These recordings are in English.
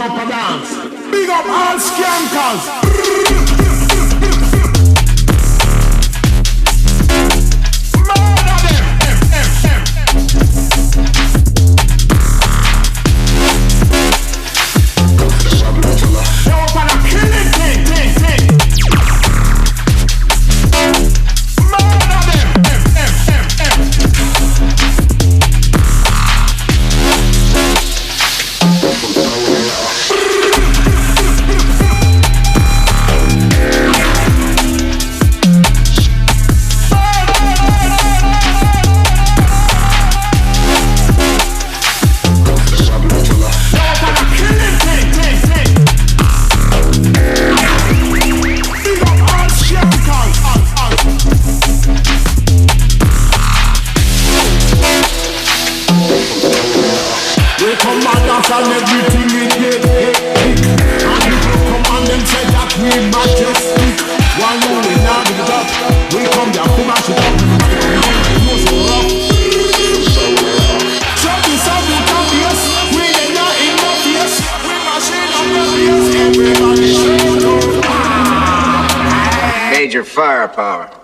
up a dance. Big up all skankers. And everything we get hectic. And people come and them say that we majestic. While you will not give it up, we come there to mash it up. We know so rough. So this how we come yes. We ain't not in the face. We mashing up the face. Everybody show up. Major firepower.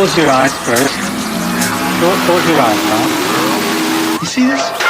close your eyes first. Close your eyes, huh? You see this?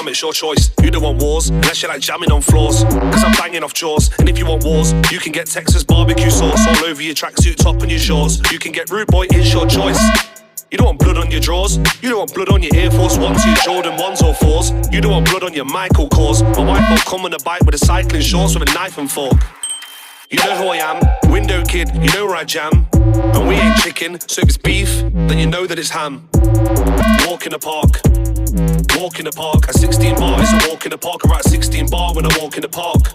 it's your choice. You don't want wars, unless you like jamming on floors. Cause I'm banging off jaws, and if you want wars, you can get Texas barbecue sauce all over your tracksuit top and your shorts. You can get rude boy, it's your choice. You don't want blood on your drawers. You don't want blood on your Air Force Ones, your Jordan 1s or 4s. You don't want blood on your Michael Kors. My wife will come on a bike with a cycling shorts with a knife and fork. You know who I am, window kid, you know where I jam. And we ain't chicken, so if it's beef, then you know that it's ham. Walk in the park, walk in the park. At 16 bar is a walk in the park. Or at 16 bar when I walk in the park.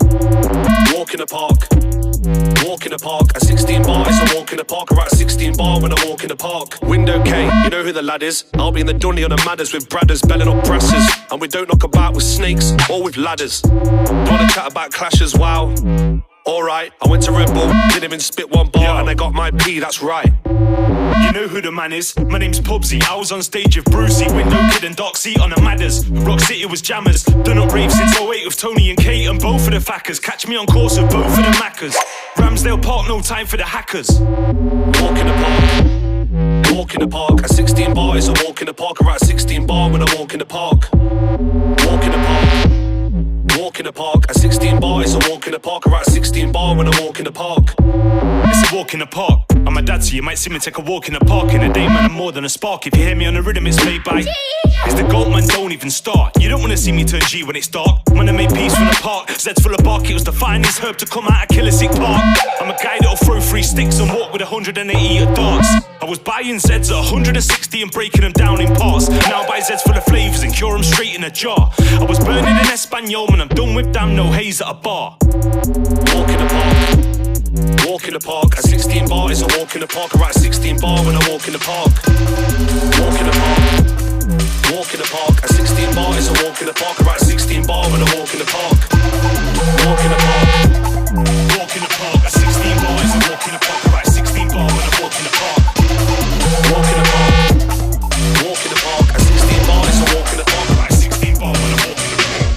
Walk in the park, walk in the park. At 16 bar is a walk in the park. Or at 16 bar when I walk in the park. Window K, you know who the lad is. I'll be in the dunny on the madders with bradders, belling up presses. And we don't knock about with snakes or with ladders. Don't wanna chat about clashes, wow. Alright, I went to Red Bull, didn't even spit one bar, and I got my P, that's right. You know who the man is, my name's Pubsy. I was on stage with Brucey, Window Kid and Doc Seat on the Madders. Rock City was jammers, done up rave since 08 with Tony and Kate and both of the Fackers. Catch me on course with both of the Maccas. Ramsdale Park, no time for the hackers. Walk in the park, walk in the park. At 16 bar is a walk in the park. Or at 16 bar when I walk in the park. Walk in the park, walk in the park. At 16 bar is a walk in the park. Or at 16 bar when I walk in the park. It's a walk in the park. I'm a dad, so you might see me take a walk in the park. In a day, man, I'm more than a spark. If you hear me on the rhythm, it's made by. It's the gold, man, don't even start. You don't wanna see me turn G when it's dark. Man, I made peace from the park. Zed's full of bark, it was the finest herb to come out of Killisig Park. I'm a guy that'll throw 3 sticks and walk with 180 at darts. I was buying Zeds at 160 and breaking them down in parts. Now I buy Zeds full of flavours and cure them straight in a jar. I was burning in Espanol, man, I'm done with damn no haze at a bar. Walk in the park, walk in the park. At 16 bar is a walk in the park. Or at 16 bar when I walk in the park. Walk in the park, walk in the park. At 16 bar is a walk in the park. Or at 16 bar when I walk in the park. Walk in the park, Walk in the park. At 16 bar is a walk in the park. Or at 16 bar when I walk in the park. walk in the park, walk in the park. At 16 bar is a walk in the park. Or at 16 bar when I walk in the park.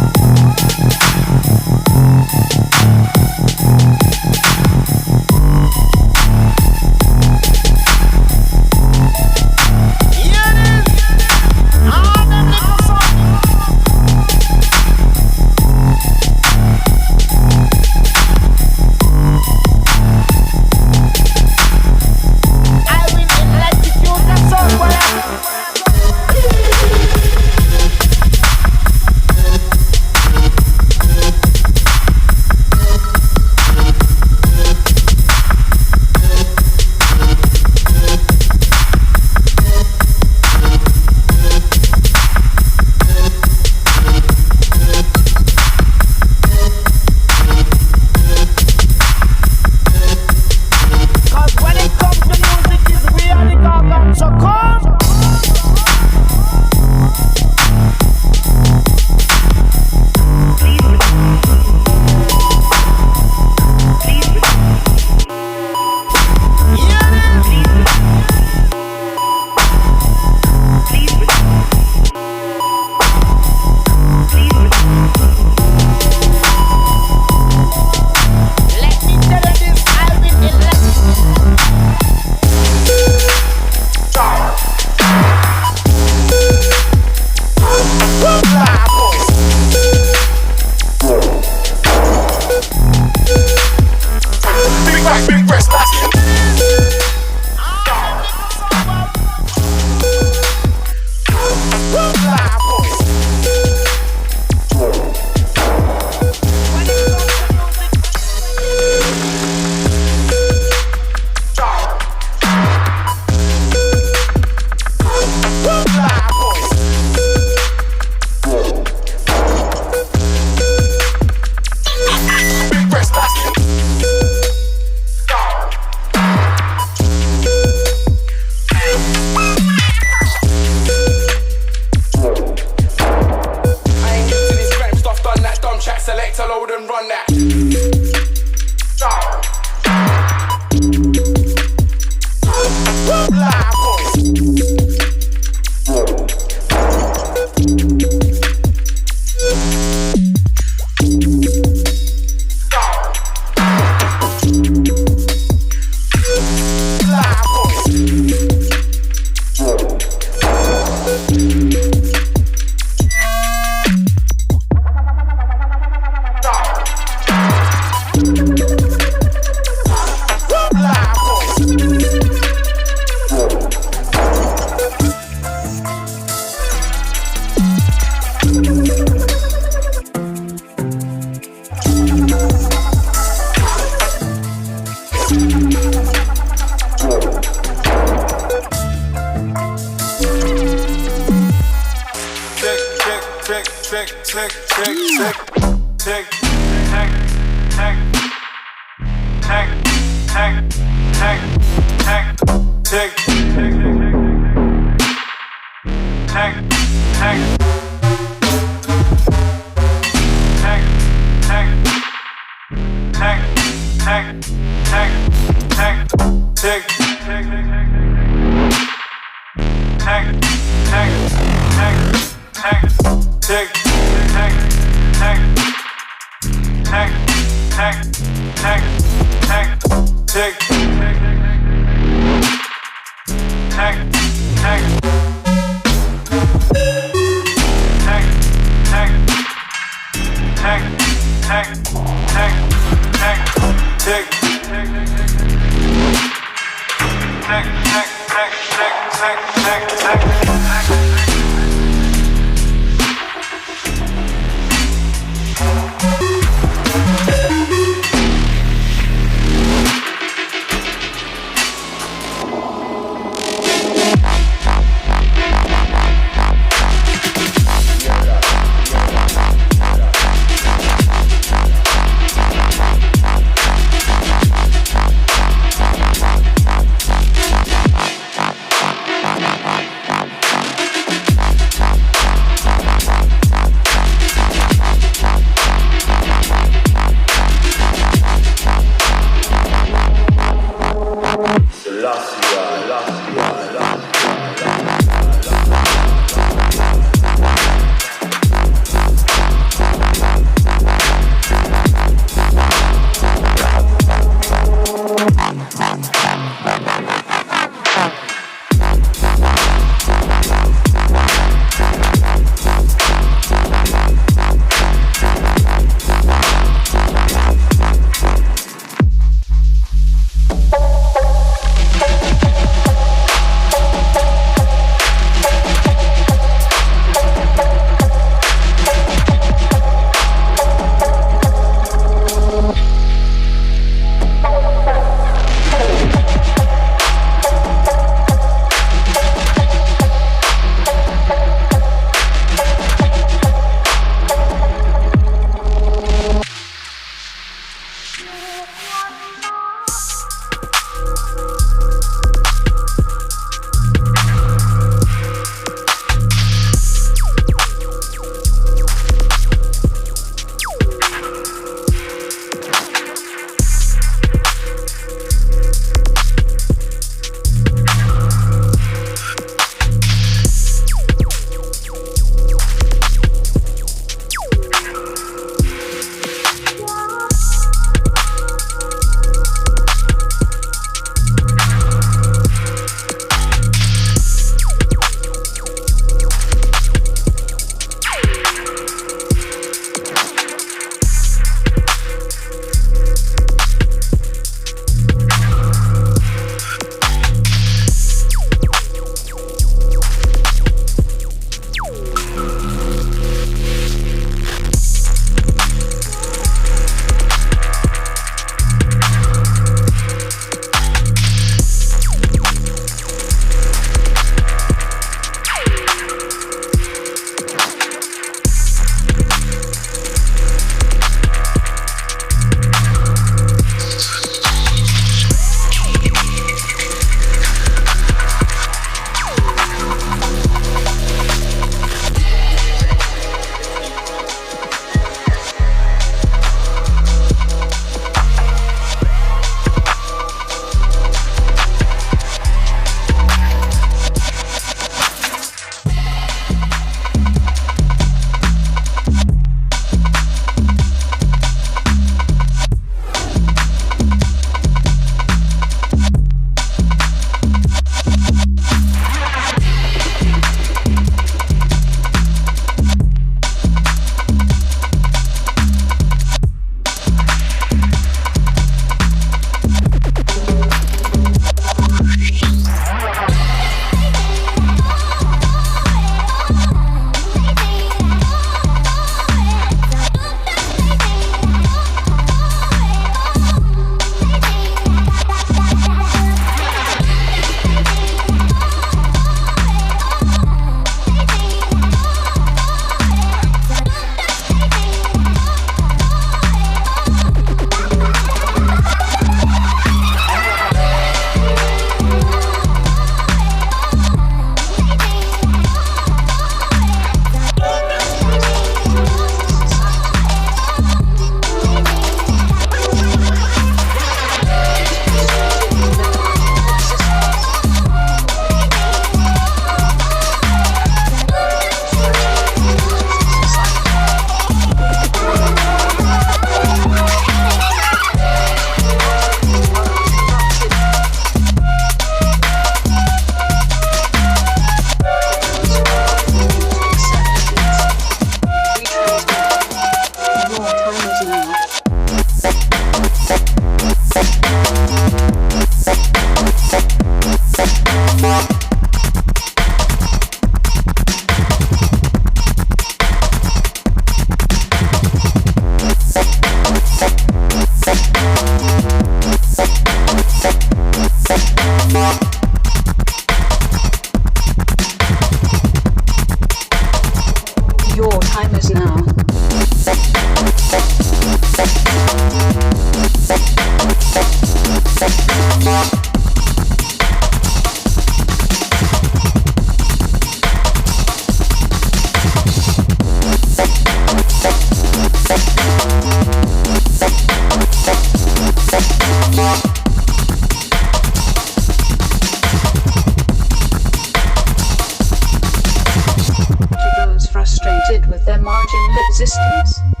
Frustrated with their marginal existence.